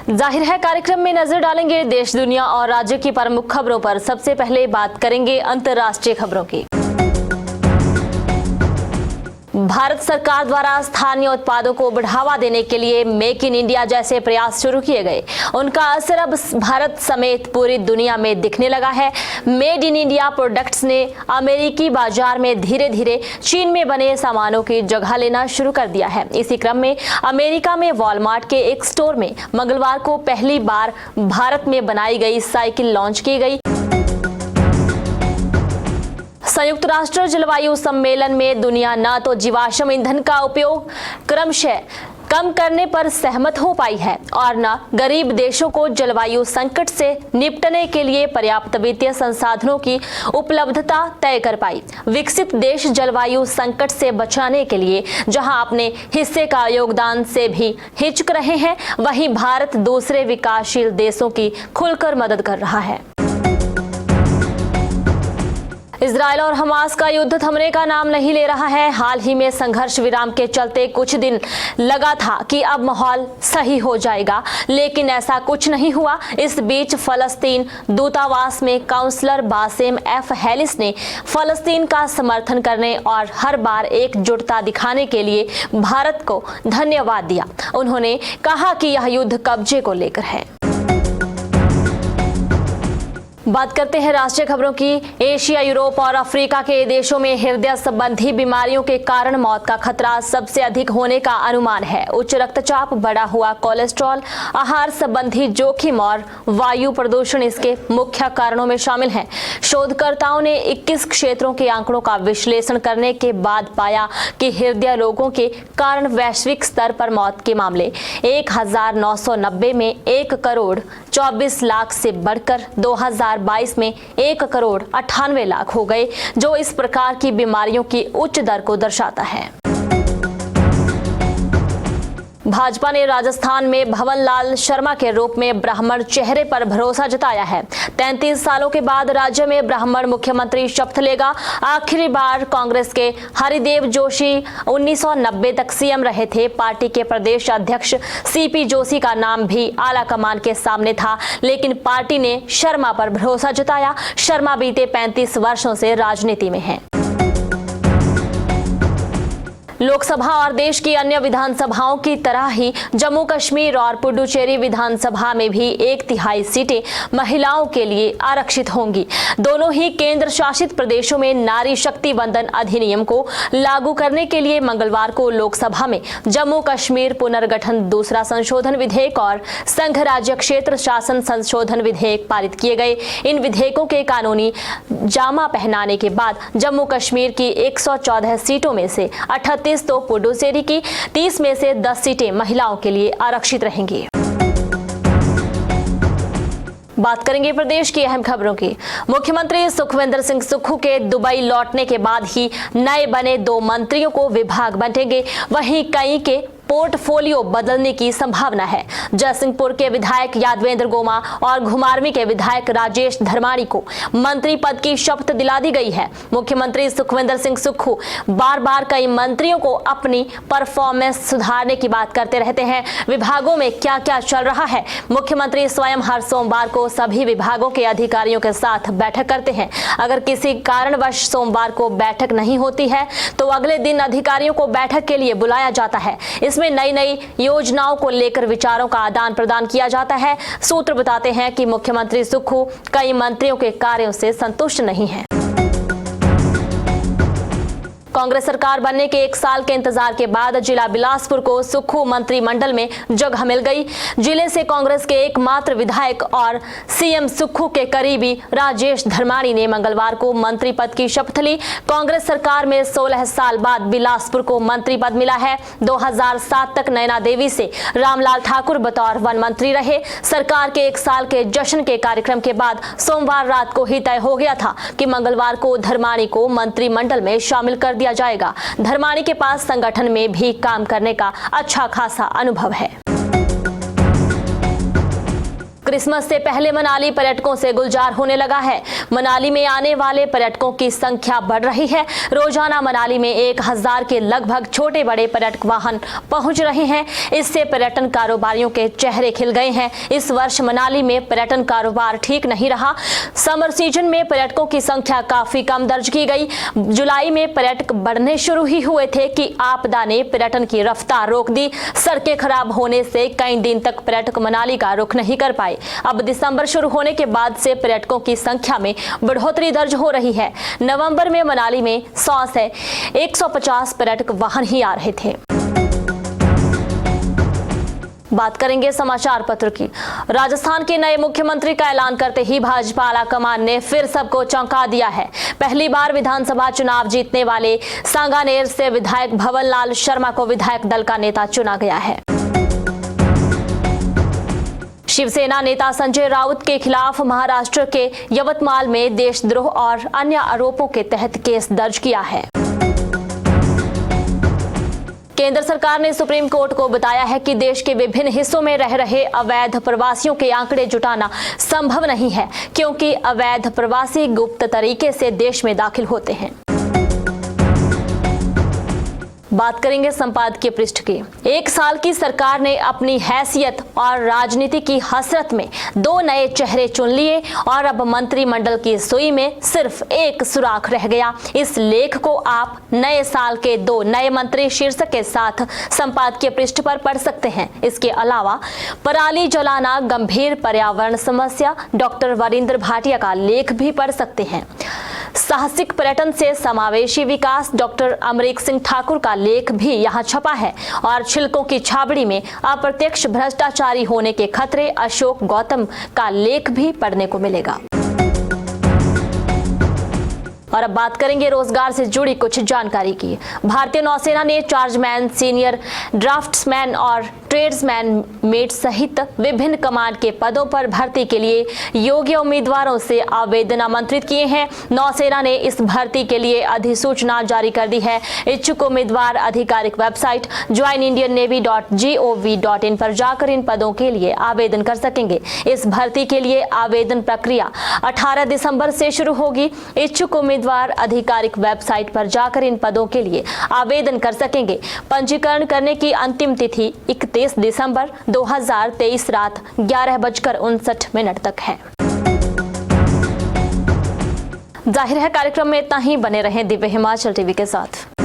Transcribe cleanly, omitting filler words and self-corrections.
जाहिर है कार्यक्रम में नजर डालेंगे देश, दुनिया और राज्य की प्रमुख खबरों पर। सबसे पहले बात करेंगे अंतर्राष्ट्रीय खबरों की। भारत सरकार द्वारा स्थानीय उत्पादों को बढ़ावा देने के लिए मेक इन इंडिया जैसे प्रयास शुरू किए गए। उनका असर अब भारत समेत पूरी दुनिया में दिखने लगा है। मेड इन इंडिया प्रोडक्ट्स ने अमेरिकी बाजार में धीरे धीरे चीन में बने सामानों की जगह लेना शुरू कर दिया है। इसी क्रम में अमेरिका में वॉलमार्ट के एक स्टोर में मंगलवार को पहली बार भारत में बनाई गई साइकिल लॉन्च की गई। संयुक्त राष्ट्र जलवायु सम्मेलन में दुनिया न तो जीवाश्म ईंधन का उपयोग क्रमशः कम करने पर सहमत हो पाई है और न गरीब देशों को जलवायु संकट से निपटने के लिए पर्याप्त वित्तीय संसाधनों की उपलब्धता तय कर पाई। विकसित देश जलवायु संकट से बचाने के लिए जहां अपने हिस्से का योगदान से भी हिचक रहे हैं, वहीं भारत दूसरे विकासशील देशों की खुलकर मदद कर रहा है। इजरायल और हमास का युद्ध थमने का नाम नहीं ले रहा है। हाल ही में संघर्ष विराम के चलते कुछ दिन लगा था कि अब माहौल सही हो जाएगा, लेकिन ऐसा कुछ नहीं हुआ। इस बीच फलस्तीन दूतावास में काउंसलर बासेम एफ हैलिस ने फलस्तीन का समर्थन करने और हर बार एकजुटता दिखाने के लिए भारत को धन्यवाद दिया। उन्होंने कहा कि यह युद्ध कब्जे को लेकर है। बात करते हैं राष्ट्रीय खबरों की। एशिया, यूरोप और अफ्रीका के देशों में हृदय संबंधी बीमारियों के कारण मौत का खतरा सबसे अधिक होने का अनुमान है। उच्च रक्तचाप, बढ़ा हुआ कोलेस्ट्रॉल, आहार संबंधी जोखिम और वायु प्रदूषण इसके मुख्य कारणों में शामिल हैं। शोधकर्ताओं ने 21 क्षेत्रों के आंकड़ों का विश्लेषण करने के बाद पाया कि हृदय रोगों के कारण वैश्विक स्तर पर मौत के मामले 1990 में 1 करोड़ 24 लाख से बढ़कर 2022 में 1 करोड़ 98 लाख हो गए, जो इस प्रकार की बीमारियों की उच्च दर को दर्शाता है। भाजपा ने राजस्थान में भवनलाल शर्मा के रूप में ब्राह्मण चेहरे पर भरोसा जताया है। 33 सालों के बाद राज्य में ब्राह्मण मुख्यमंत्री शपथ लेगा। आखिरी बार कांग्रेस के हरिदेव जोशी 1990 तक सीएम रहे थे। पार्टी के प्रदेश अध्यक्ष सीपी जोशी का नाम भी आला कमान के सामने था, लेकिन पार्टी ने शर्मा पर भरोसा जताया। शर्मा बीते 35 वर्षों से राजनीति में हैं। लोकसभा और देश की अन्य विधानसभाओं की तरह ही जम्मू कश्मीर और पुडुचेरी विधानसभा में भी 1/3 सीटें महिलाओं के लिए आरक्षित होंगी। दोनों ही केंद्र शासित प्रदेशों में नारी शक्ति वंदन अधिनियम को लागू करने के लिए मंगलवार को लोकसभा में जम्मू कश्मीर पुनर्गठन दूसरा संशोधन विधेयक और संघ राज्य क्षेत्र शासन संशोधन विधेयक पारित किए गए। इन विधेयकों के कानूनी जामा पहनाने के बाद जम्मू कश्मीर की 114 सीटों में से 38 तो पुडुचेरी की 30 में से 10 सीटें महिलाओं के लिए आरक्षित रहेंगी। बात करेंगे प्रदेश की अहम खबरों की। मुख्यमंत्री सुखविंदर सिंह सुक्खू के दुबई लौटने के बाद ही नए बने 2 मंत्रियों को विभाग बांटेंगे। वहीं कई के पोर्टफोलियो बदलने की संभावना है। जयसिंहपुर के विधायक यादवेंद्र गोमा और घुमारवीं के विधायक राजेश धर्माणी को मंत्री पद की शपथ दिला दी गई है। मुख्यमंत्री सुखविंदर सिंह सुक्खू बार बार कई मंत्रियों को अपनी परफॉर्मेंस सुधारने की बात करते रहते हैं। विभागों में क्या क्या चल रहा है, मुख्यमंत्री स्वयं हर सोमवार को सभी विभागों के अधिकारियों के साथ बैठक करते हैं। अगर किसी कारणवश सोमवार को बैठक नहीं होती है तो अगले दिन अधिकारियों को बैठक के लिए बुलाया जाता है। इसमें नई नई योजनाओं को लेकर विचारों का आदान प्रदान किया जाता है। सूत्र बताते हैं कि मुख्यमंत्री सुक्खू कई मंत्रियों के कार्यों से संतुष्ट नहीं हैं। कांग्रेस सरकार बनने के 1 साल के इंतजार के बाद जिला बिलासपुर को सुक्खू मंत्रिमंडल में जगह मिल गई। जिले से कांग्रेस के एकमात्र विधायक और सीएम सुक्खू के करीबी राजेश धर्माणी ने मंगलवार को मंत्री पद की शपथ ली। कांग्रेस सरकार में 16 साल बाद बिलासपुर को मंत्री पद मिला है। 2007 तक नैना देवी से रामलाल ठाकुर बतौर वन मंत्री रहे। सरकार के 1 साल के जश्न के कार्यक्रम के बाद सोमवार रात को ही तय हो गया था कि मंगलवार को धर्माणी को मंत्रिमंडल में शामिल कर दिया जाएगा। धर्माणी के पास संगठन में भी काम करने का अच्छा खासा अनुभव है। क्रिसमस से पहले मनाली पर्यटकों से गुलजार होने लगा है। मनाली में आने वाले पर्यटकों की संख्या बढ़ रही है। रोजाना मनाली में 1000 के लगभग छोटे बड़े पर्यटक वाहन पहुंच रहे हैं। इससे पर्यटन कारोबारियों के चेहरे खिल गए हैं। इस वर्ष मनाली में पर्यटन कारोबार ठीक नहीं रहा। समर सीजन में पर्यटकों की संख्या काफी कम दर्ज की गई। जुलाई में पर्यटक बढ़ने शुरू ही हुए थे कि आपदा ने पर्यटन की रफ्तार रोक दी। सड़कें खराब होने से कई दिन तक पर्यटक मनाली का रुख नहीं कर पाए। अब दिसंबर शुरू होने के बाद से पर्यटकों की संख्या में बढ़ोतरी दर्ज हो रही है। नवंबर में मनाली में 100 से 150 पर्यटक वाहन ही आ रहे थे। बात करेंगे समाचार पत्र की। राजस्थान के नए मुख्यमंत्री का ऐलान करते ही भाजपा आलाकमान ने फिर सबको चौंका दिया है। पहली बार विधानसभा चुनाव जीतने वाले सांगानेर से विधायक भवनलाल शर्मा को विधायक दल का नेता चुना गया है। शिवसेना नेता संजय राउत के खिलाफ महाराष्ट्र के यवतमाल में देशद्रोह और अन्य आरोपों के तहत केस दर्ज किया है। केंद्र सरकार ने सुप्रीम कोर्ट को बताया है कि देश के विभिन्न हिस्सों में रह रहे अवैध प्रवासियों के आंकड़े जुटाना संभव नहीं है, क्योंकि अवैध प्रवासी गुप्त तरीके से देश में दाखिल होते हैं। बात करेंगे संपादकीय पृष्ठ की। 1 साल की सरकार ने अपनी हैसियत और राजनीति की हसरत में 2 नए चेहरे चुन लिए और अब मंत्रिमंडल की सुई में सिर्फ एक सुराख रह गया। इस लेख को आप नए साल के 2 नए मंत्री शीर्षक के साथ संपादकीय पृष्ठ पर पढ़ सकते हैं। इसके अलावा पराली जलाना गंभीर पर्यावरण समस्या डॉक्टर वरिंद्र भाटिया का लेख भी पढ़ सकते हैं। साहसिक पर्यटन से समावेशी विकास डॉक्टर अमरीक सिंह ठाकुर का लेख भी यहाँ छपा है और छिलकों की छाबड़ी में अप्रत्यक्ष भ्रष्टाचारी होने के खतरे अशोक गौतम का लेख भी पढ़ने को मिलेगा। और अब बात करेंगे रोजगार से जुड़ी कुछ जानकारी की। भारतीय नौसेना ने चार्जमैन, सीनियर ड्राफ्ट्समैन और ट्रेड्समैन मेट सहित विभिन्न कमांड के पदों पर भर्ती के लिए योग्य उम्मीदवारों से आवेदन आमंत्रित किए हैं। नौसेना ने इस भर्ती के लिए अधिसूचना जारी कर दी है। इच्छुक उम्मीदवार आधिकारिक वेबसाइट joinindiannavy.gov.in पर जाकर इन पदों के लिए आवेदन कर सकेंगे। इस भर्ती के लिए आवेदन प्रक्रिया 18 दिसंबर से शुरू होगी। इच्छुक उम्मीदवार आधिकारिक वेबसाइट पर जाकर इन पदों के लिए आवेदन कर सकेंगे। पंजीकरण करने की अंतिम तिथि 31 दिसंबर 2023 रात 11:59 तक है। जाहिर है कार्यक्रम में इतना ही। बने रहें दिव्य हिमाचल टीवी के साथ।